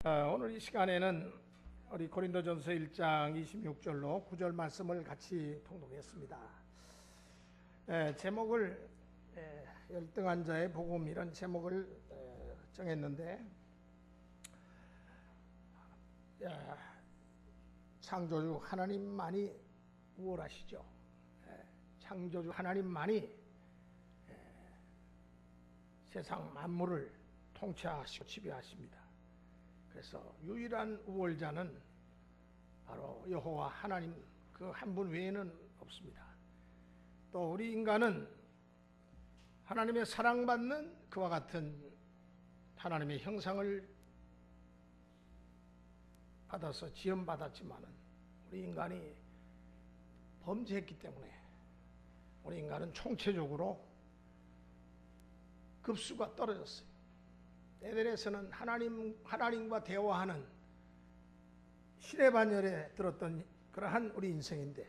오늘 이 시간에는 우리 고린도전서 1장 26절로 9절 말씀을 같이 통독했습니다. 제목을 열등한 자의 복음, 이런 제목을 정했는데, 창조주 하나님만이 우월하시죠. 창조주 하나님만이 세상 만물을 통치하시고 지배하십니다. 그래서 유일한 우월자는 바로 여호와 하나님 그 한 분 외에는 없습니다. 또 우리 인간은 하나님의 사랑받는 그와 같은 하나님의 형상을 받아서 지음받았지만은 우리 인간이 범죄했기 때문에 우리 인간은 총체적으로 급수가 떨어졌어요. 에덴에서는 하나님과 대화하는 신의 반열에 들었던 그러한 우리 인생인데,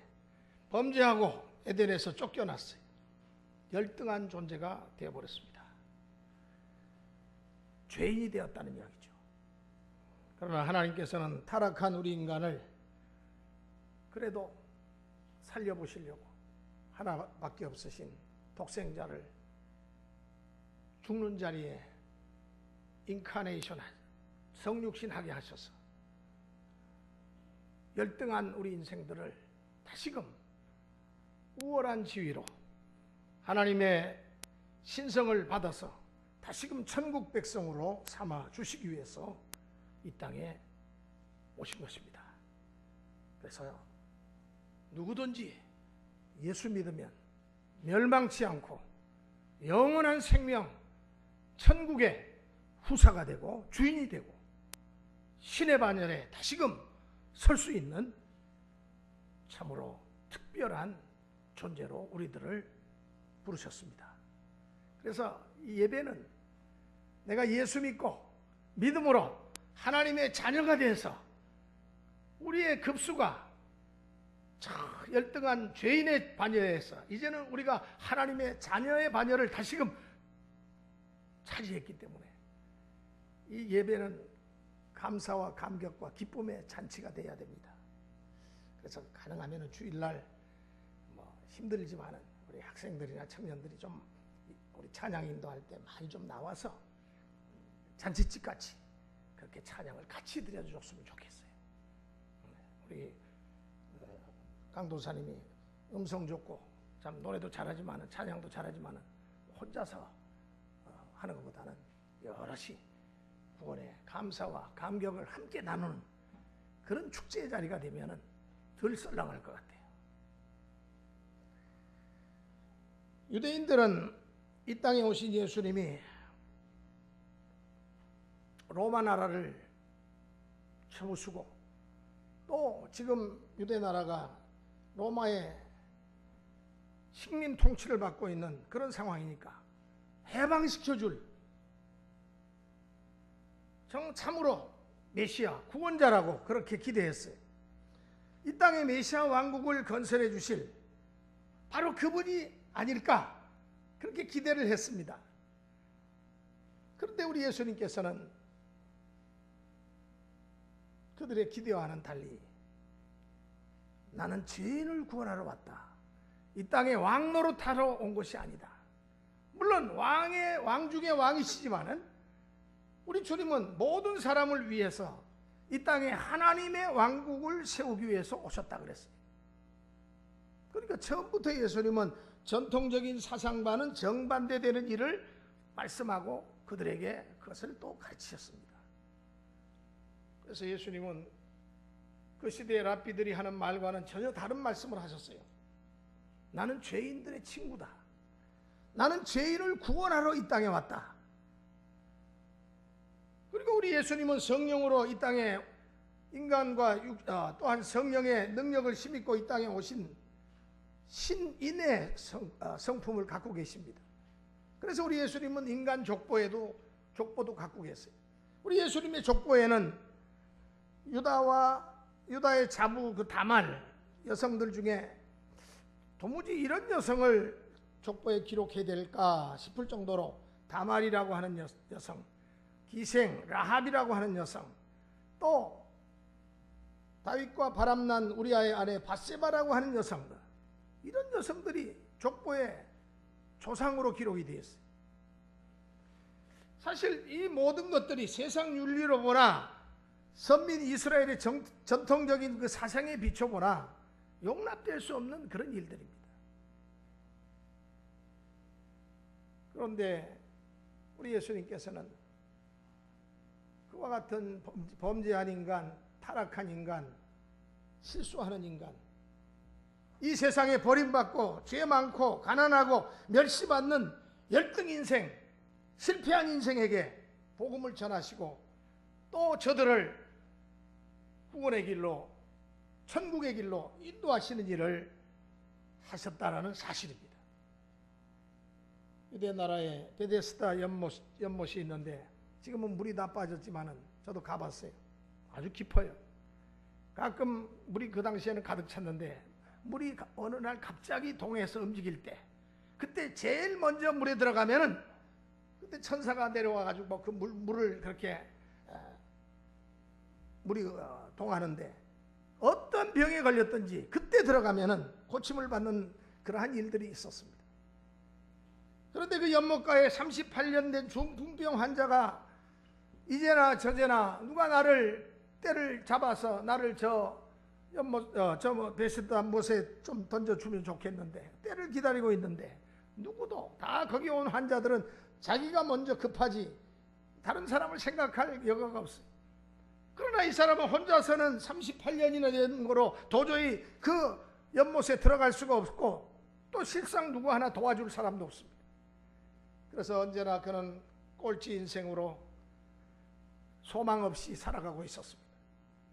범죄하고 에덴에서 쫓겨났어요. 열등한 존재가 되어버렸습니다. 죄인이 되었다는 이야기죠. 그러나 하나님께서는 타락한 우리 인간을 그래도 살려보시려고 하나밖에 없으신 독생자를 죽는 자리에 인카네이션, 성육신하게 하셔서 열등한 우리 인생들을 다시금 우월한 지위로 하나님의 신성을 받아서 다시금 천국 백성으로 삼아 주시기 위해서 이 땅에 오신 것입니다. 그래서 누구든지 예수 믿으면 멸망치 않고 영원한 생명, 천국의 후사가 되고 주인이 되고 신의 반열에 다시금 설 수 있는 참으로 특별한 존재로 우리들을 부르셨습니다. 그래서 이 예배는 내가 예수 믿고 믿음으로 하나님의 자녀가 돼서 우리의 급수가 열등한 죄인의 반열에서 이제는 우리가 하나님의 자녀의 반열을 다시금 차지했기 때문에 이 예배는 감사와 감격과 기쁨의 잔치가 되어야 됩니다. 그래서 가능하면 주일날 힘들지만은 우리 학생들이나 청년들이 좀 우리 찬양 인도할 때 많이 좀 나와서 잔치집 같이 그렇게 찬양을 같이 드려줬으면 좋겠어요. 우리 강도사님이 음성 좋고 참 노래도 잘하지만은 찬양도 잘하지만은 혼자서 하는 것보다는 여럿이 구원의 감사와 감격을 함께 나누는 그런 축제의 자리가 되면은 덜 썰렁할 것 같아요. 유대인들은 이 땅에 오신 예수님이 로마 나라를 쳐부수고 또 지금 유대 나라가 로마의 식민 통치를 받고 있는 그런 상황이니까 해방시켜줄 참으로 메시아 구원자라고 그렇게 기대했어요. 이 땅에 메시아 왕국을 건설해 주실 바로 그분이 아닐까 그렇게 기대를 했습니다. 그런데 우리 예수님께서는 그들의 기대와는 달리 나는 죄인을 구원하러 왔다, 이 땅에 왕 노릇하러 온 것이 아니다. 물론 왕 중에 왕이시지만은 우리 주님은 모든 사람을 위해서 이 땅에 하나님의 왕국을 세우기 위해서 오셨다 그랬어요. 그러니까 처음부터 예수님은 전통적인 사상과는 정반대되는 일을 말씀하고 그들에게 그것을 또 가르치셨습니다. 그래서 예수님은 그 시대의 랍비들이 하는 말과는 전혀 다른 말씀을 하셨어요. 나는 죄인들의 친구다. 나는 죄인을 구원하러 이 땅에 왔다. 그리고 우리 예수님은 성령으로 이 땅에 인간과 또한 성령의 능력을 힘입고 이 땅에 오신 신인의 성품을 갖고 계십니다. 그래서 우리 예수님은 인간 족보도 갖고 계세요. 우리 예수님의 족보에는 유다의 자부 그 다말 여성들 중에 도무지 이런 여성을 족보에 기록해야 될까 싶을 정도로 다말이라고 하는 여성, 기생 라합이라고 하는 여성, 또 다윗과 바람난 우리아의 아내 밧세바라고 하는 여성들, 이런 여성들이 족보의 조상으로 기록이 되어 있어요. 사실 이 모든 것들이 세상 윤리로 보나 선민 이스라엘의 전통적인 그 사상에 비춰보나 용납될 수 없는 그런 일들입니다. 그런데 우리 예수님께서는 그와 같은 범죄한 인간, 타락한 인간, 실수하는 인간, 이 세상에 버림받고 죄 많고 가난하고 멸시받는 열등 인생, 실패한 인생에게 복음을 전하시고 또 저들을 구원의 길로, 천국의 길로 인도하시는 일을 하셨다라는 사실입니다. 유대 나라에 베데스다 연못이 있는데 지금은 물이 다 빠졌지만은 저도 가봤어요. 아주 깊어요. 가끔 물이 그 당시에는 가득 찼는데 물이 어느 날 갑자기 동해에서 움직일 때, 그때 제일 먼저 물에 들어가면은 그때 천사가 내려와 가지고 그 물을 그렇게 물이 동하는데 어떤 병에 걸렸든지 그때 들어가면은 고침을 받는 그러한 일들이 있었습니다. 그런데 그 연못가에 38년 된 중풍병 환자가 이제나 저제나 누가 나를 때를 잡아서 나를 저 베스다 못에 좀 던져주면 좋겠는데, 때를 기다리고 있는데 누구도, 다 거기 온 환자들은 자기가 먼저 급하지 다른 사람을 생각할 여가가 없어요. 그러나 이 사람은 혼자서는 38년이나 된 거로 도저히 그 연못에 들어갈 수가 없고 또 실상 누구 하나 도와줄 사람도 없습니다. 그래서 언제나 그는 꼴찌 인생으로 소망 없이 살아가고 있었습니다.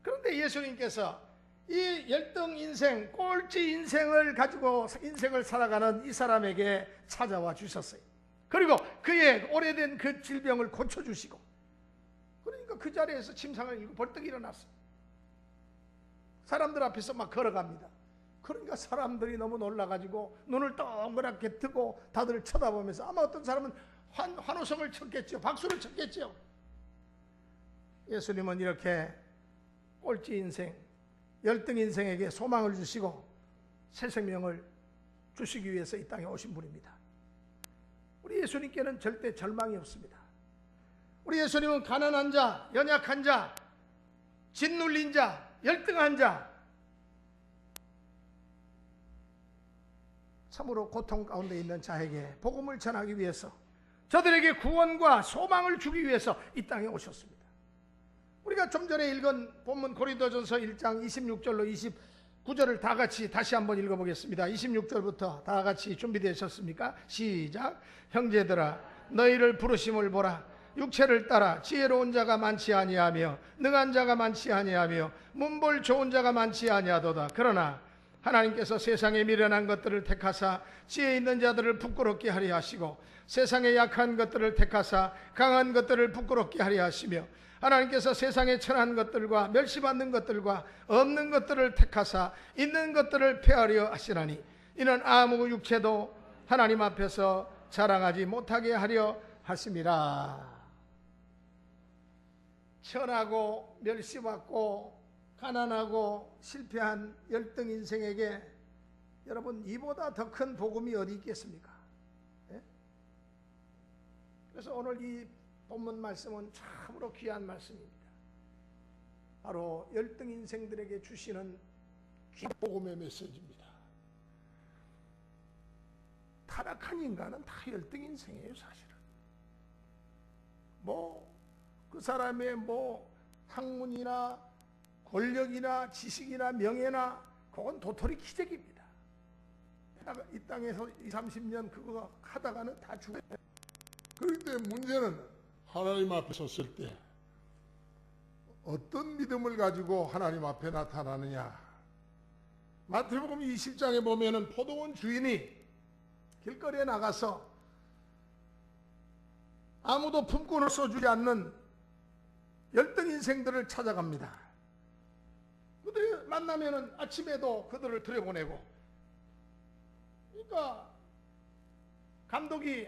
그런데 예수님께서 이 열등 인생, 꼴찌 인생을 가지고 인생을 살아가는 이 사람에게 찾아와 주셨어요. 그리고 그의 오래된 그 질병을 고쳐주시고, 그러니까 그 자리에서 침상을 일고 벌떡 일어났어요. 사람들 앞에서 막 걸어갑니다. 그러니까 사람들이 너무 놀라가지고 눈을 동그랗게 뜨고 다들 쳐다보면서 아마 어떤 사람은 환호성을 쳤겠죠. 박수를 쳤겠죠. 예수님은 이렇게 꼴찌 인생, 열등 인생에게 소망을 주시고 새 생명을 주시기 위해서 이 땅에 오신 분입니다. 우리 예수님께는 절대 절망이 없습니다. 우리 예수님은 가난한 자, 연약한 자, 짓눌린 자, 열등한 자, 참으로 고통 가운데 있는 자에게 복음을 전하기 위해서, 저들에게 구원과 소망을 주기 위해서 이 땅에 오셨습니다. 우리가 좀 전에 읽은 본문 고린도전서 1장 26절로 29절을 다 같이 다시 한번 읽어보겠습니다. 26절부터 다 같이 준비되셨습니까? 시작. 형제들아, 너희를 부르심을 보라. 육체를 따라 지혜로운 자가 많지 아니하며 능한 자가 많지 아니하며 문볼 좋은 자가 많지 아니하도다. 그러나 하나님께서 세상에 미련한 것들을 택하사 지혜 있는 자들을 부끄럽게 하려 하시고 세상에 약한 것들을 택하사 강한 것들을 부끄럽게 하려 하시며 하나님께서 세상에 천한 것들과 멸시받는 것들과 없는 것들을 택하사 있는 것들을 폐하려 하시나니 이는 아무 육체도 하나님 앞에서 자랑하지 못하게 하려 하심이라. 천하고 멸시받고 가난하고 실패한 열등 인생에게 여러분, 이보다 더 큰 복음이 어디 있겠습니까? 예? 그래서 오늘 이 본문 말씀은 참으로 귀한 말씀입니다. 바로 열등 인생들에게 주시는 귀한 복음의 메시지입니다. 타락한 인간은 다 열등 인생이에요, 사실은. 그 사람의 학문이나 권력이나 지식이나 명예나 그건 도토리 기적입니다. 이 땅에서 20, 30년 그거 하다가는 다 죽어요. 그런데 문제는 하나님 앞에 섰을 때 어떤 믿음을 가지고 하나님 앞에 나타나느냐. 마태복음 20장에 보면은 포도원 주인이 길거리에 나가서 아무도 품꾼을 써주지 않는 열등 인생들을 찾아갑니다. 그들이 만나면은 아침에도 그들을 들여보내고, 그러니까 감독이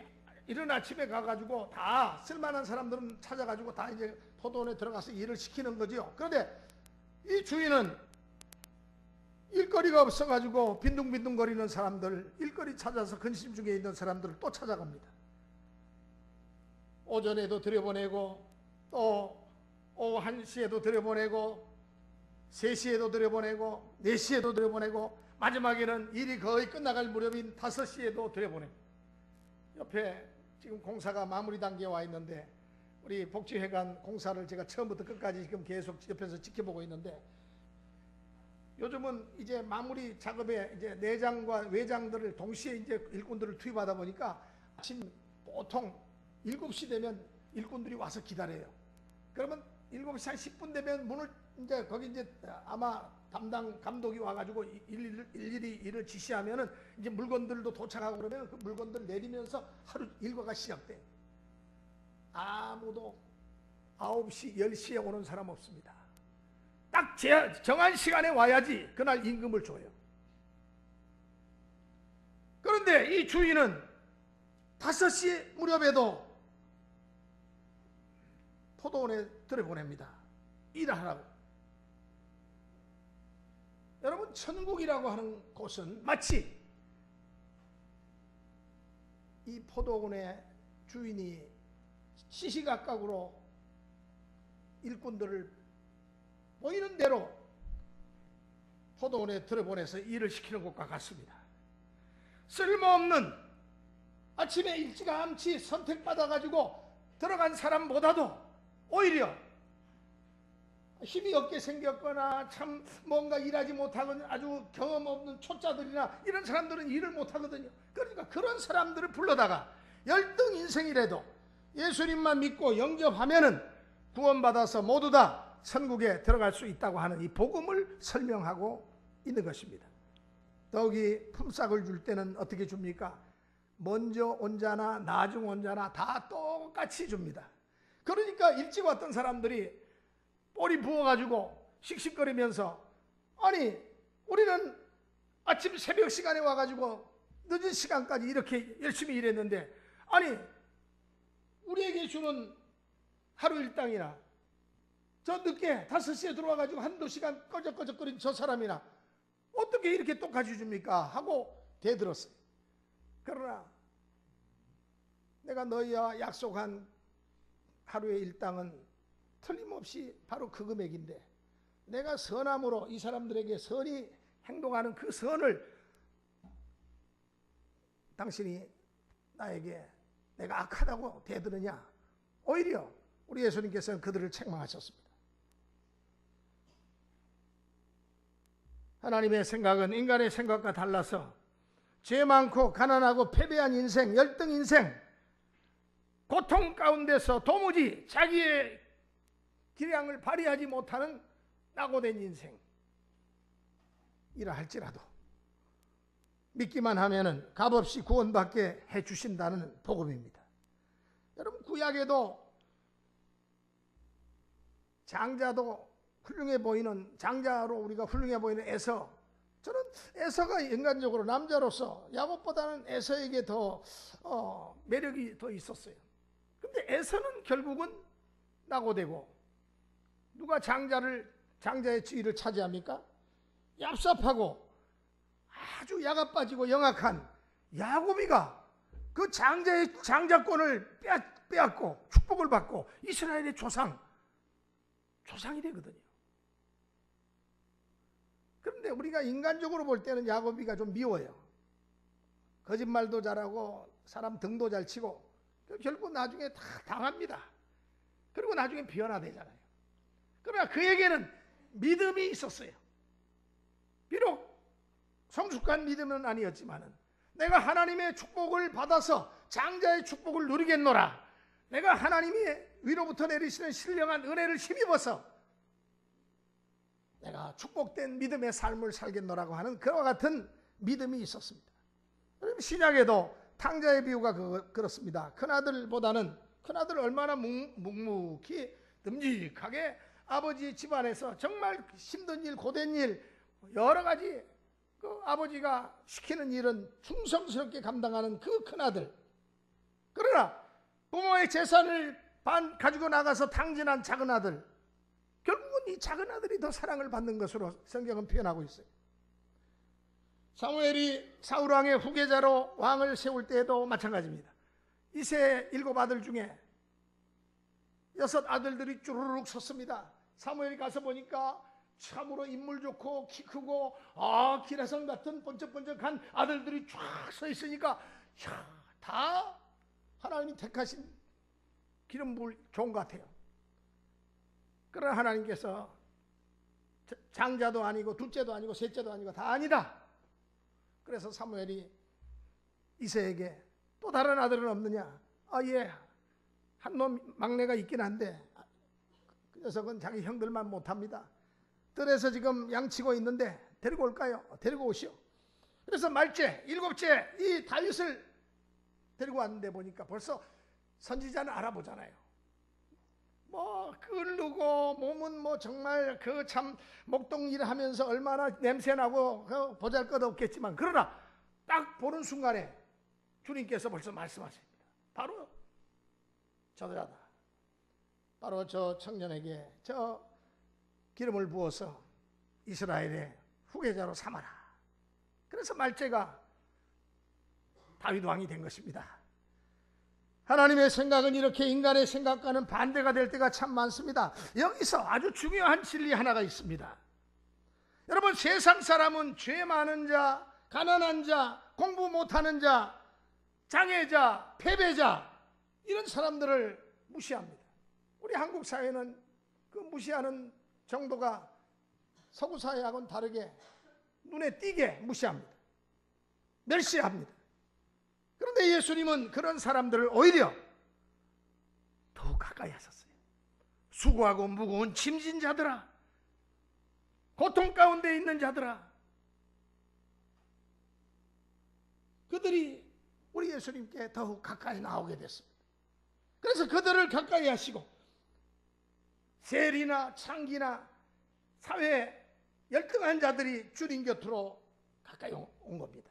이른 아침에 가가지고 다 쓸만한 사람들은 찾아가지고 다 이제 포도원에 들어가서 일을 시키는 거죠. 그런데 이 주인은 일거리가 없어가지고 빈둥빈둥거리는 사람들, 일거리 찾아서 근심 중에 있는 사람들을 또 찾아갑니다. 오전에도 들여보내고 또 오후 1시에도 들여보내고 3시에도 들여보내고 4시에도 들여보내고 마지막에는 일이 거의 끝나갈 무렵인 5시에도 들여보냅니다. 옆에 지금 공사가 마무리 단계에 와 있는데 우리 복지회관 공사를 제가 처음부터 끝까지 지금 계속 옆에서 지켜보고 있는데 요즘은 이제 마무리 작업에 이제 내장과 외장들을 동시에 이제 일꾼들을 투입하다 보니까 아침 보통 7시 되면 일꾼들이 와서 기다려요. 그러면 7시 한 10분 되면 문을 이제 거기 이제 아마 담당 감독이 와가지고 일일이 일을 지시하면은 이제 물건들도 도착하고 그러면 그 물건들 내리면서 하루 일과가 시작돼요. 아무도 9시, 10시에 오는 사람 없습니다. 딱 정한 시간에 와야지 그날 임금을 줘요. 그런데 이 주인은 5시 무렵에도 포도원에 들여보냅니다. 일하라고. 여러분, 천국이라고 하는 곳은 마치 이 포도원의 주인이 시시각각으로 일꾼들을 보이는 대로 포도원에 들여보내서 일을 시키는 것과 같습니다. 쓸모없는 아침에 일찌감치 선택받아가지고 들어간 사람보다도 오히려 힘이 없게 생겼거나 참 뭔가 일하지 못하거나 아주 경험 없는 초짜들이나 이런 사람들은 일을 못하거든요. 그러니까 그런 사람들을 불러다가 열등 인생이라도 예수님만 믿고 영접하면은 구원받아서 모두 다 천국에 들어갈 수 있다고 하는 이 복음을 설명하고 있는 것입니다. 더욱이 품삯을 줄 때는 어떻게 줍니까? 먼저 온 자나 나중 온 자나 다 똑같이 줍니다. 그러니까 일찍 왔던 사람들이 볼이 부어가지고 씩씩거리면서 아니 우리는 아침 새벽 시간에 와가지고 늦은 시간까지 이렇게 열심히 일했는데 아니 우리에게 주는 하루 일당이나 저 늦게 5시에 들어와가지고 한두 시간 꺼적꺼적거린 저 사람이나 어떻게 이렇게 똑같이 줍니까? 하고 대들었어요. 그러나 내가 너희와 약속한 하루의 일당은 틀림없이 바로 그 금액인데 내가 선함으로 이 사람들에게 선히 행동하는 그 선을 당신이 나에게 내가 악하다고 대드느냐? 오히려 우리 예수님께서는 그들을 책망하셨습니다. 하나님의 생각은 인간의 생각과 달라서 죄 많고 가난하고 패배한 인생, 열등 인생, 고통 가운데서 도무지 자기의 기량을 발휘하지 못하는 낙오된 인생이라 할지라도 믿기만 하면은 값없이 구원받게 해주신다는 복음입니다. 여러분, 구약에도 장자도 훌륭해 보이는, 장자로 우리가 훌륭해 보이는 에서, 저는 에서가 인간적으로 남자로서 야곱보다는 에서에게 더 매력이 더 있었어요. 근데 에서는 결국은 낙오되고, 누가 장자의 지위를 차지합니까? 얍삽하고 아주 야가 빠지고 영악한 야곱이가 그 장자의 장자권을 빼앗고 축복을 받고 이스라엘의 조상이 되거든요. 그런데 우리가 인간적으로 볼 때는 야곱이가 좀 미워요. 거짓말도 잘하고 사람 등도 잘 치고 결국 나중에 다 당합니다. 그리고 나중에 변화되잖아요. 그러나 그에게는 믿음이 있었어요. 비록 성숙한 믿음은 아니었지만 내가 하나님의 축복을 받아서 장자의 축복을 누리겠노라, 내가 하나님이 위로부터 내리시는 신령한 은혜를 힘입어서 내가 축복된 믿음의 삶을 살겠노라고 하는 그와 같은 믿음이 있었습니다. 신약에도 탕자의 비유가 그렇습니다. 큰아들 얼마나 묵묵히 듬직하게 아버지 집안에서 정말 힘든 일, 고된 일, 여러 가지 그 아버지가 시키는 일은 충성스럽게 감당하는 그 큰아들, 그러나 부모의 재산을 반 가지고 나가서 탕진한 작은 아들, 결국은 이 작은 아들이 더 사랑을 받는 것으로 성경은 표현하고 있어요. 사무엘이 사울왕의 후계자로 왕을 세울 때에도 마찬가지입니다. 이세 7 아들 중에 6 아들들이 쭈루룩 섰습니다. 사무엘이 가서 보니까 참으로 인물 좋고 키 크고 기라성 같은 번쩍번쩍한 아들들이 쫙 서 있으니까 다 하나님이 택하신 기름 부을 종 같아요. 그러나 하나님께서 장자도 아니고 둘째도 아니고 셋째도 아니고 다 아니다. 그래서 사무엘이 이새에게 또 다른 아들은 없느냐? 예, 한 놈 막내가 있긴 한데 그 녀석은 자기 형들만 못합니다. 뜰에서 지금 양치고 있는데 데리고 올까요? 데리고 오시오. 그래서 말째 7째 이 다윗을 데리고 왔는데 보니까 벌써 선지자는 알아보잖아요. 뭐 끓르고 몸은 뭐 정말 그 참 목동일 하면서 얼마나 냄새나고 보잘것없겠지만, 그러나 딱 보는 순간에 주님께서 벌써 말씀하십니다. 바로 저자다. 바로 저 청년에게 저 기름을 부어서 이스라엘의 후계자로 삼아라. 그래서 말째가 다윗 왕이 된 것입니다. 하나님의 생각은 이렇게 인간의 생각과는 반대가 될 때가 참 많습니다. 여기서 아주 중요한 진리 하나가 있습니다. 여러분, 세상 사람은 죄 많은 자, 가난한 자, 공부 못하는 자, 장애자, 패배자, 이런 사람들을 무시합니다. 우리 한국 사회는 그 무시하는 정도가 서구 사회하고는 다르게 눈에 띄게 무시합니다. 멸시합니다. 그런데 예수님은 그런 사람들을 오히려 더 가까이 하셨어요. 수고하고 무거운 짐진 자들아, 고통 가운데 있는 자들아, 그들이 우리 예수님께 더욱 가까이 나오게 됐습니다. 그래서 그들을 가까이 하시고 세리나 창기나 사회에 열등한 자들이 주님 곁으로 가까이 온 겁니다.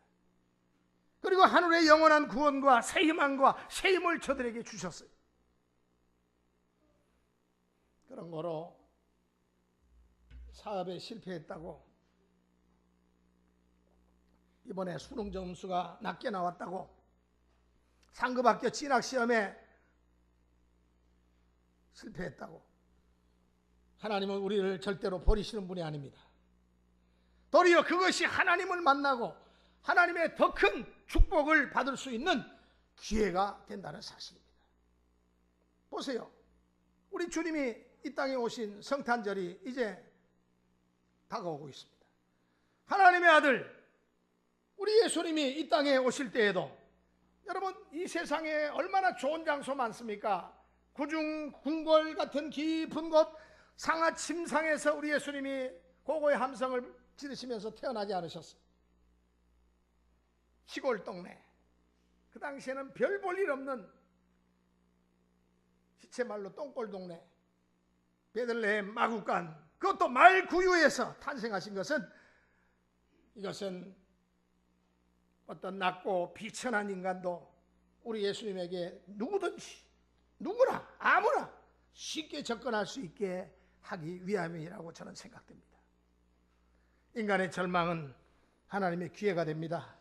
그리고 하늘의 영원한 구원과 새 희망과 새 힘을 저들에게 주셨어요. 그런 거로 사업에 실패했다고, 이번에 수능 점수가 낮게 나왔다고, 상급학교 진학시험에 실패했다고 하나님은 우리를 절대로 버리시는 분이 아닙니다. 도리어 그것이 하나님을 만나고 하나님의 더 큰 축복을 받을 수 있는 기회가 된다는 사실입니다. 보세요. 우리 주님이 이 땅에 오신 성탄절이 이제 다가오고 있습니다. 하나님의 아들 우리 예수님이 이 땅에 오실 때에도, 여러분, 이 세상에 얼마나 좋은 장소 많습니까? 구중 궁궐 같은 깊은 곳, 상하 침상에서 우리 예수님이 고고의 함성을 지르시면서 태어나지 않으셨어요. 시골 동네, 그 당시에는 별 볼 일 없는 시체말로 똥골 동네 베들레헴 마구간, 그것도 말 구유에서 탄생하신 것은, 이것은 어떤 낮고 비천한 인간도 우리 예수님에게 누구든지 누구나 아무나 쉽게 접근할 수 있게 하기 위함이라고 저는 생각됩니다. 인간의 절망은 하나님의 기회가 됩니다.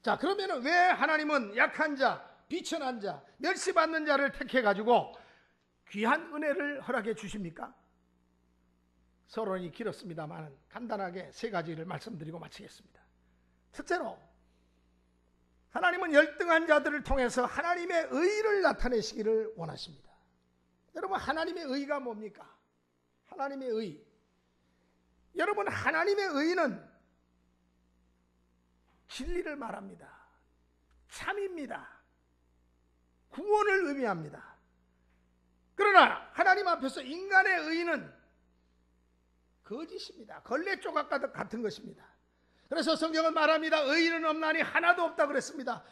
자, 그러면 왜 하나님은 약한 자, 비천한 자, 멸시받는 자를 택해가지고 귀한 은혜를 허락해 주십니까? 서론이 길었습니다만 간단하게 3가지를 말씀드리고 마치겠습니다. 첫째로, 하나님은 열등한 자들을 통해서 하나님의 의를 나타내시기를 원하십니다. 여러분, 하나님의 의가 뭡니까? 하나님의 의. 여러분, 하나님의 의는 진리를 말합니다. 참입니다. 구원을 의미합니다. 그러나 하나님 앞에서 인간의 의는 거짓입니다. 걸레 조각 같은 것입니다. 그래서 성경은 말합니다. 의인은 없나니 하나도 없다 그랬습니다.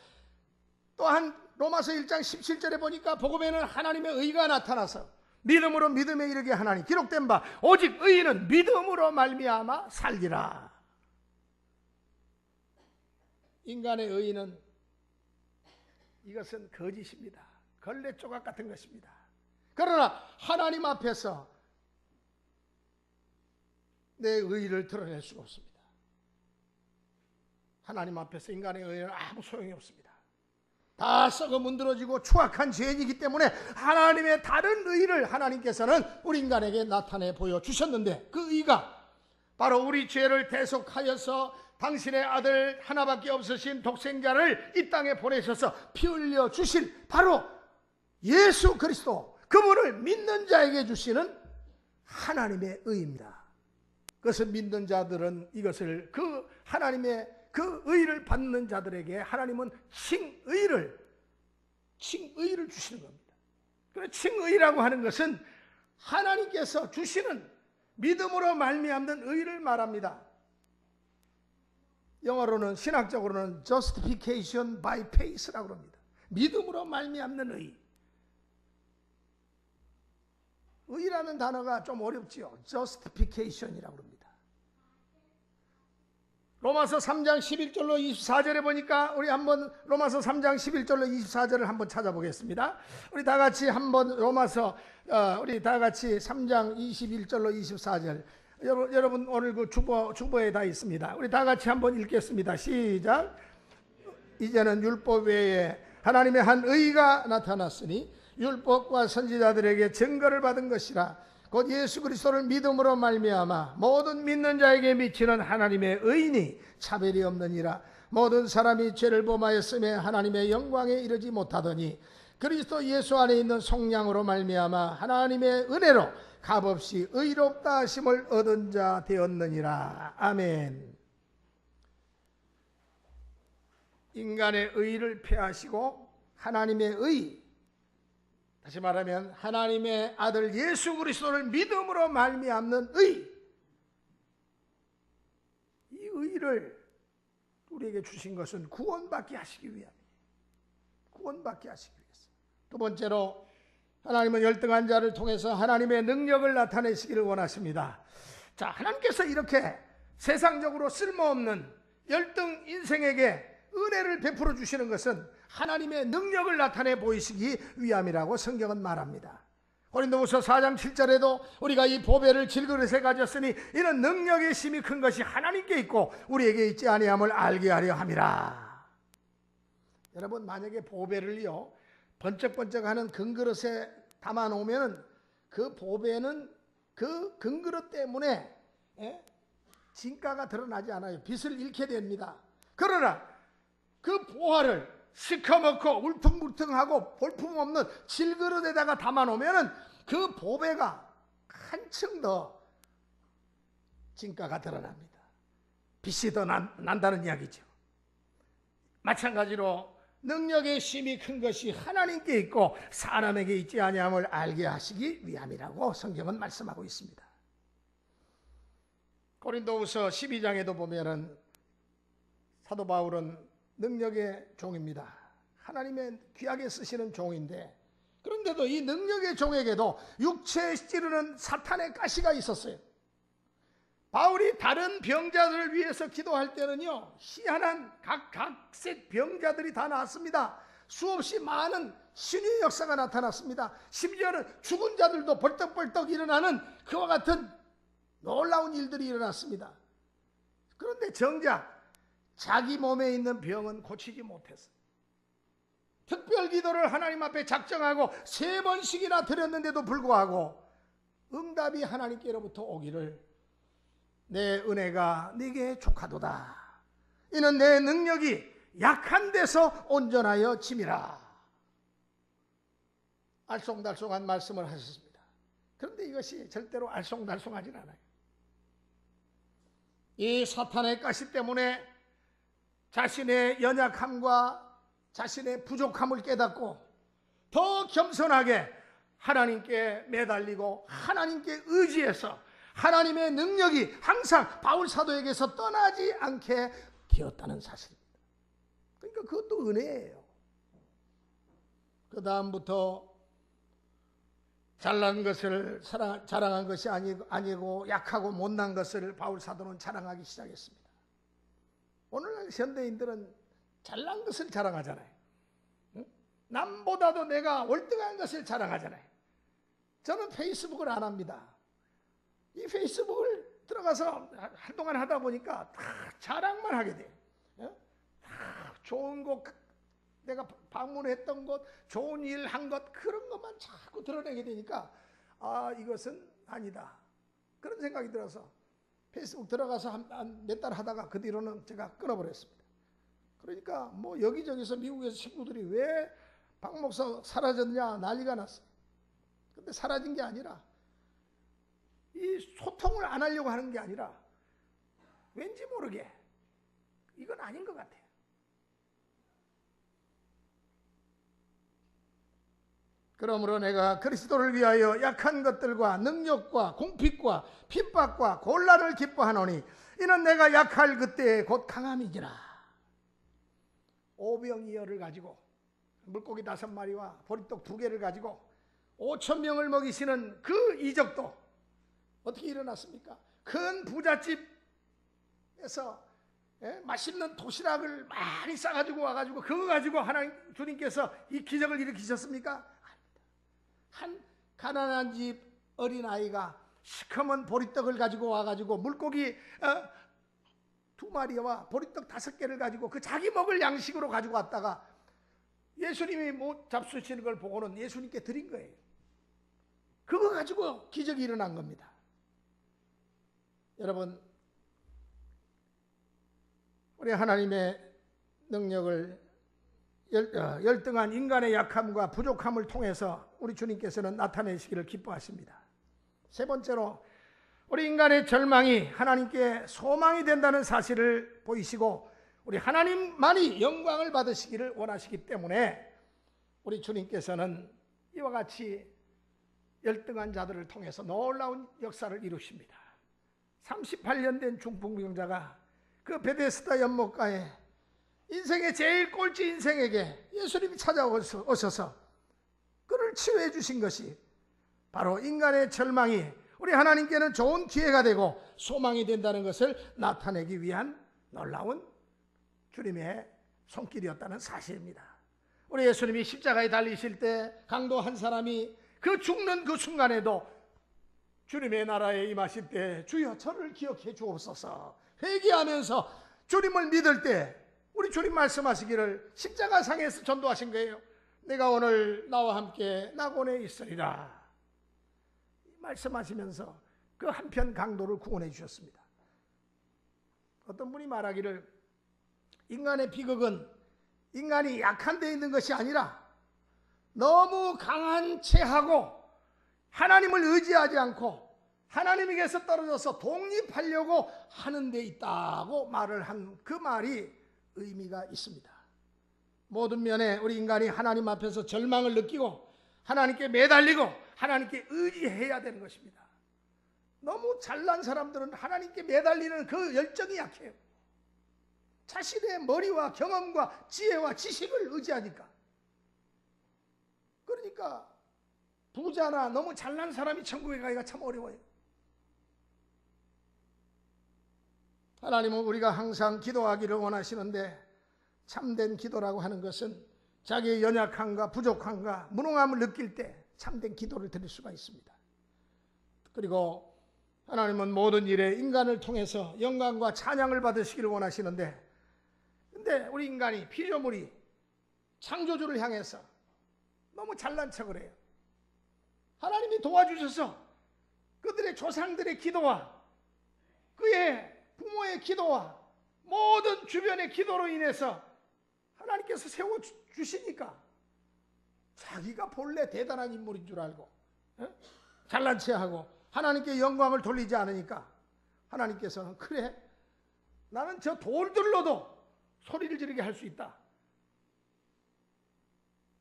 또한 로마서 1장 17절에 보니까 복음에는 하나님의 의가 나타나서 믿음으로 믿음에 이르게 하나니 기록된 바 오직 의인은 믿음으로 말미암아 살리라. 인간의 의인은 이것은 거짓입니다. 걸레 조각 같은 것입니다. 그러나 하나님 앞에서 내 의의를 드러낼 수가 없습니다. 하나님 앞에서 인간의 의의는 아무 소용이 없습니다. 다 썩어 문드러지고 추악한 죄인이기 때문에 하나님의 다른 의의를 하나님께서는 우리 인간에게 나타내 보여주셨는데, 그 의의가 바로 우리 죄를 대속하여서 당신의 아들 하나밖에 없으신 독생자를 이 땅에 보내셔서 피 흘려 주실 바로 예수 그리스도, 그분을 믿는 자에게 주시는 하나님의 의입니다. 그것을 믿는 자들은 이것을 그 하나님의 그 의를 받는 자들에게 하나님은 칭의를 주시는 겁니다. 그 칭의라고 하는 것은 하나님께서 주시는 믿음으로 말미암는 의를 말합니다. 영어로는, 신학적으로는 justification by faith라고 합니다. 믿음으로 말미암는 의. 의라는 단어가 좀 어렵지요. justification이라고 합니다. 로마서 3장 11절로 24절에 보니까 우리 한번 로마서 3장 11절로 24절을 한번 찾아보겠습니다. 우리 다 같이 한번 로마서 우리 다 같이 3장 21절로 24절. 여러분 오늘 그 주보에 다 있습니다. 우리 다 같이 한번 읽겠습니다. 시작. 이제는 율법 외에 하나님의 한 의가 나타났으니 율법과 선지자들에게 증거를 받은 것이라. 곧 예수 그리스도를 믿음으로 말미암아 모든 믿는 자에게 미치는 하나님의 의인이 차별이 없느니라. 모든 사람이 죄를 범하였음에 하나님의 영광에 이르지 못하더니 그리스도 예수 안에 있는 속량으로 말미암아 하나님의 은혜로 값없이 의롭다 하심을 얻은 자 되었느니라. 아멘. 인간의 의를 폐하시고 하나님의 의, 다시 말하면 하나님의 아들 예수 그리스도를 믿음으로 말미암는 의, 이 의를 우리에게 주신 것은 구원받게 하시기 위함입니다. 구원받게 하시기 위해서. 두 번째로 하나님은 열등한 자를 통해서 하나님의 능력을 나타내시기를 원하십니다. 자, 하나님께서 이렇게 세상적으로 쓸모없는 열등 인생에게 은혜를 베풀어 주시는 것은 하나님의 능력을 나타내 보이시기 위함이라고 성경은 말합니다. 고린도후서 4장 7절에도 우리가 이 보배를 질그릇에 가졌으니 이는 능력의 힘이 큰 것이 하나님께 있고 우리에게 있지 아니함을 알게 하려 함이라. 여러분, 만약에 보배를요 번쩍번쩍하는 금그릇에 담아 놓으면 그 보배는 그 금그릇 때문에 진가가 드러나지 않아요. 빛을 잃게 됩니다. 그러나 그 보화를 시커멓고 울퉁불퉁하고 볼품없는 질그릇에다가 담아 놓으면 그 보배가 한층 더 진가가 드러납니다. 빛이 더 난다는 이야기죠. 마찬가지로 능력의 힘이 큰 것이 하나님께 있고 사람에게 있지 아니함을 알게 하시기 위함이라고 성경은 말씀하고 있습니다. 고린도후서 12장에도 보면은 사도 바울은 능력의 종입니다. 하나님의 귀하게 쓰시는 종인데, 그런데도 이 능력의 종에게도 육체에 찌르는 사탄의 가시가 있었어요. 바울이 다른 병자들을 위해서 기도할 때는요, 희한한 각색 병자들이 다 나왔습니다. 수없이 많은 신의 역사가 나타났습니다. 심지어는 죽은 자들도 벌떡벌떡 일어나는 그와 같은 놀라운 일들이 일어났습니다. 그런데 정작 자기 몸에 있는 병은 고치지 못했어요. 특별 기도를 하나님 앞에 작정하고 3번씩이나 드렸는데도 불구하고 응답이 하나님께로부터 오기를, 내 은혜가 네게 족하도다. 이는 내 능력이 약한 데서 온전하여 짐이라. 알쏭달쏭한 말씀을 하셨습니다. 그런데 이것이 절대로 알쏭달쏭하진 않아요. 이 사탄의 가시 때문에 자신의 연약함과 자신의 부족함을 깨닫고 더 겸손하게 하나님께 매달리고 하나님께 의지해서 하나님의 능력이 항상 바울 사도에게서 떠나지 않게 되었다는 사실입니다. 그러니까 그것도 은혜예요. 그 다음부터 잘난 것을 자랑한 것이 아니고 약하고 못난 것을 바울 사도는 자랑하기 시작했습니다. 오늘날 현대인들은 잘난 것을 자랑하잖아요. 응? 남보다도 내가 월등한 것을 자랑하잖아요. 저는 페이스북을 안 합니다. 이 페이스북을 들어가서 한동안 하다 보니까 다 자랑만 하게 돼요. 다 좋은 곳, 내가 방문했던 곳, 좋은 일 한 것, 그런 것만 자꾸 드러내게 되니까 이것은 아니다. 그런 생각이 들어서 페이스북 들어가서 한 몇 달 하다가 그 뒤로는 제가 끊어버렸습니다. 그러니까 뭐 여기저기서 미국에서 친구들이 왜 박 목사 사라졌냐 난리가 났어요. 근데 사라진 게 아니라 이 소통을 안 하려고 하는 게 아니라 왠지 모르게 이건 아닌 것 같아요. 그러므로 내가 그리스도를 위하여 약한 것들과 능력과 궁핍과 핍박과 곤란을 기뻐하노니 이는 내가 약할 그때에 곧 강함이니라. 오병이어를 가지고 물고기 5마리와 보리떡 2개를 가지고 5,000명을 먹이시는 그 이적도 어떻게 일어났습니까? 큰 부잣집에서 맛있는 도시락을 많이 싸가지고 와가지고 그거 가지고 하나님 주님께서 이 기적을 일으키셨습니까? 한 가난한 집 어린아이가 시커먼 보리떡을 가지고 와가지고 물고기 2마리와 보리떡 5개를 가지고 그 자기 먹을 양식으로 가지고 왔다가 예수님이 못 잡수시는 걸 보고는 예수님께 드린 거예요. 그거 가지고 기적이 일어난 겁니다. 여러분, 우리 하나님의 능력을 열등한 인간의 약함과 부족함을 통해서 우리 주님께서는 나타내시기를 기뻐하십니다. 세 번째로 우리 인간의 절망이 하나님께 소망이 된다는 사실을 보이시고 우리 하나님만이 영광을 받으시기를 원하시기 때문에 우리 주님께서는 이와 같이 열등한 자들을 통해서 놀라운 역사를 이루십니다. 38년 된 중풍병자가 그 베데스다 연못가에 인생의 제일 꼴찌 인생에게 예수님이 찾아오셔서 그를 치유해 주신 것이 바로 인간의 절망이 우리 하나님께는 좋은 기회가 되고 소망이 된다는 것을 나타내기 위한 놀라운 주님의 손길이었다는 사실입니다. 우리 예수님이 십자가에 달리실 때 강도 한 사람이 그 죽는 그 순간에도 주님의 나라에 임하실 때 주여 저를 기억해 주옵소서 회개하면서 주님을 믿을 때 우리 주님 말씀하시기를 십자가상에서 전도하신 거예요. 내가 오늘 나와 함께 낙원에 있으리라 말씀하시면서 그 한편 강도를 구원해 주셨습니다. 어떤 분이 말하기를 인간의 비극은 인간이 약한 데 있는 것이 아니라 너무 강한 체하고 하나님을 의지하지 않고 하나님에게서 떨어져서 독립하려고 하는 데 있다고 말을 한 그 말이 의미가 있습니다. 모든 면에 우리 인간이 하나님 앞에서 절망을 느끼고 하나님께 매달리고 하나님께 의지해야 되는 것입니다. 너무 잘난 사람들은 하나님께 매달리는 그 열정이 약해요. 자신의 머리와 경험과 지혜와 지식을 의지하니까. 그러니까 부자나 너무 잘난 사람이 천국에 가기가 참 어려워요. 하나님은 우리가 항상 기도하기를 원하시는데 참된 기도라고 하는 것은 자기의 연약함과 부족함과 무능함을 느낄 때 참된 기도를 드릴 수가 있습니다. 그리고 하나님은 모든 일에 인간을 통해서 영광과 찬양을 받으시기를 원하시는데 근데 우리 인간이 피조물이 창조주를 향해서 너무 잘난 척을 해요. 하나님이 도와주셔서 그들의 조상들의 기도와 그의 부모의 기도와 모든 주변의 기도로 인해서 하나님께서 세워주시니까 자기가 본래 대단한 인물인 줄 알고 잘난 체하고 하나님께 영광을 돌리지 않으니까 하나님께서는 그래 나는 저 돌들로도 소리를 지르게 할 수 있다.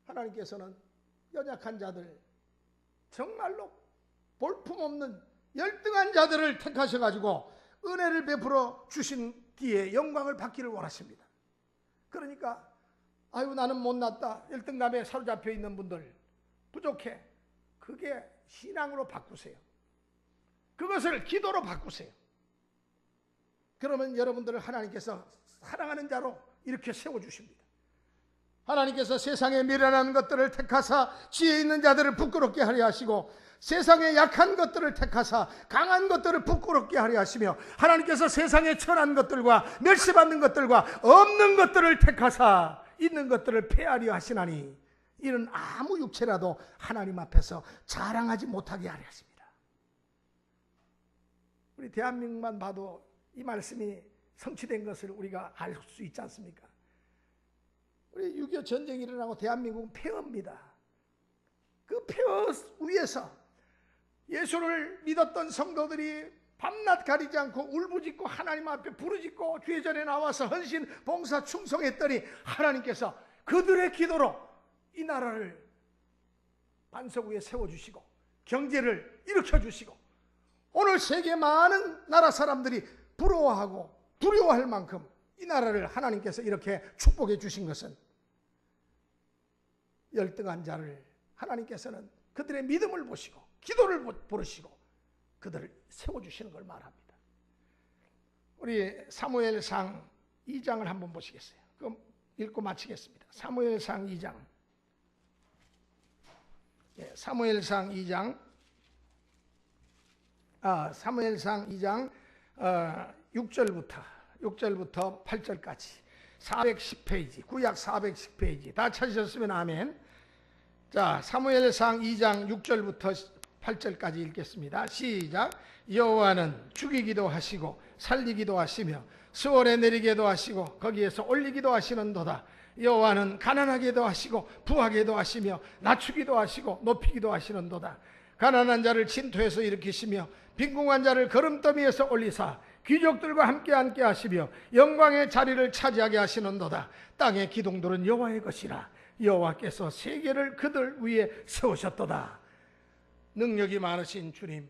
하나님께서는 연약한 자들 정말로 볼품없는 열등한 자들을 택하셔가지고 은혜를 베풀어 주신 뒤에 영광을 받기를 원하십니다. 그러니까 아유 나는 못났다 열등감에 사로잡혀 있는 분들 부족해 그게 신앙으로 바꾸세요. 그것을 기도로 바꾸세요. 그러면 여러분들을 하나님께서 사랑하는 자로 이렇게 세워주십니다. 하나님께서 세상에 미련한 것들을 택하사 지혜 있는 자들을 부끄럽게 하려 하시고 세상에 약한 것들을 택하사 강한 것들을 부끄럽게 하려 하시며 하나님께서 세상에 천한 것들과 멸시받는 것들과 없는 것들을 택하사 있는 것들을 폐하려 하시나니 이는 아무 육체라도 하나님 앞에서 자랑하지 못하게 하려 하십니다. 우리 대한민국만 봐도 이 말씀이 성취된 것을 우리가 알 수 있지 않습니까? 우리 6.25 전쟁이 일어나고 대한민국은 폐허입니다. 그 폐허 위에서 예수를 믿었던 성도들이 밤낮 가리지 않고 울부짖고 하나님 앞에 부르짖고 주의 전에 나와서 헌신, 봉사, 충성했더니 하나님께서 그들의 기도로 이 나라를 반석 위에 세워주시고 경제를 일으켜주시고 오늘 세계 많은 나라 사람들이 부러워하고 두려워할 만큼 이 나라를 하나님께서 이렇게 축복해 주신 것은 열등한 자를 하나님께서는 그들의 믿음을 보시고 기도를 부르시고 그들을 세워주시는 걸 말합니다. 우리 사무엘상 2장을 한번 보시겠어요? 그럼 읽고 마치겠습니다. 사무엘상 2장. 사무엘상 2장 6절부터 8절까지 410페이지, 구약 410페이지 다 찾으셨으면 아멘. 자, 사무엘상 2장 6절부터 8절까지 읽겠습니다. 시작. 여호와는 죽이기도 하시고 살리기도 하시며 수월에 내리게도 하시고 거기에서 올리기도 하시는도다. 여호와는 가난하게도 하시고 부하게도 하시며 낮추기도 하시고 높이기도 하시는도다. 가난한 자를 진토에서 일으키시며 빈궁한 자를 거름더미에서 올리사 귀족들과 함께 앉게 하시며 영광의 자리를 차지하게 하시는도다. 땅의 기둥들은 여호와의 것이라. 여호와께서 세계를 그들 위에 세우셨도다. 능력이 많으신 주님,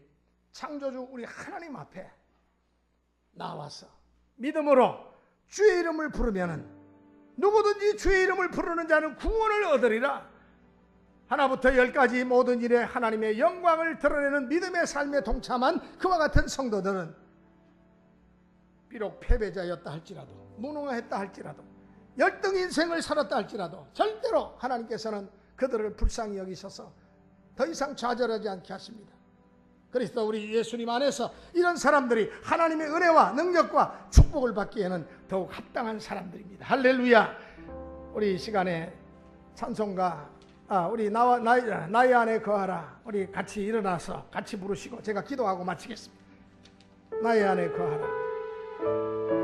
창조주 우리 하나님 앞에 나와서 믿음으로 주의 이름을 부르면은 누구든지 주의 이름을 부르는 자는 구원을 얻으리라. 하나부터 10까지 모든 일에 하나님의 영광을 드러내는 믿음의 삶에 동참한 그와 같은 성도들은 비록 패배자였다 할지라도 무능했다 할지라도 열등 인생을 살았다 할지라도 절대로 하나님께서는 그들을 불쌍히 여기셔서 더 이상 좌절하지 않게 하십니다. 그래서 우리 예수님 안에서 이런 사람들이 하나님의 은혜와 능력과 축복을 받기에는 더욱 합당한 사람들입니다. 할렐루야. 우리 이 시간에 찬송가 우리 나의 안에 거하라, 우리 같이 일어나서 같이 부르시고 제가 기도하고 마치겠습니다. 나의 안에 거하라.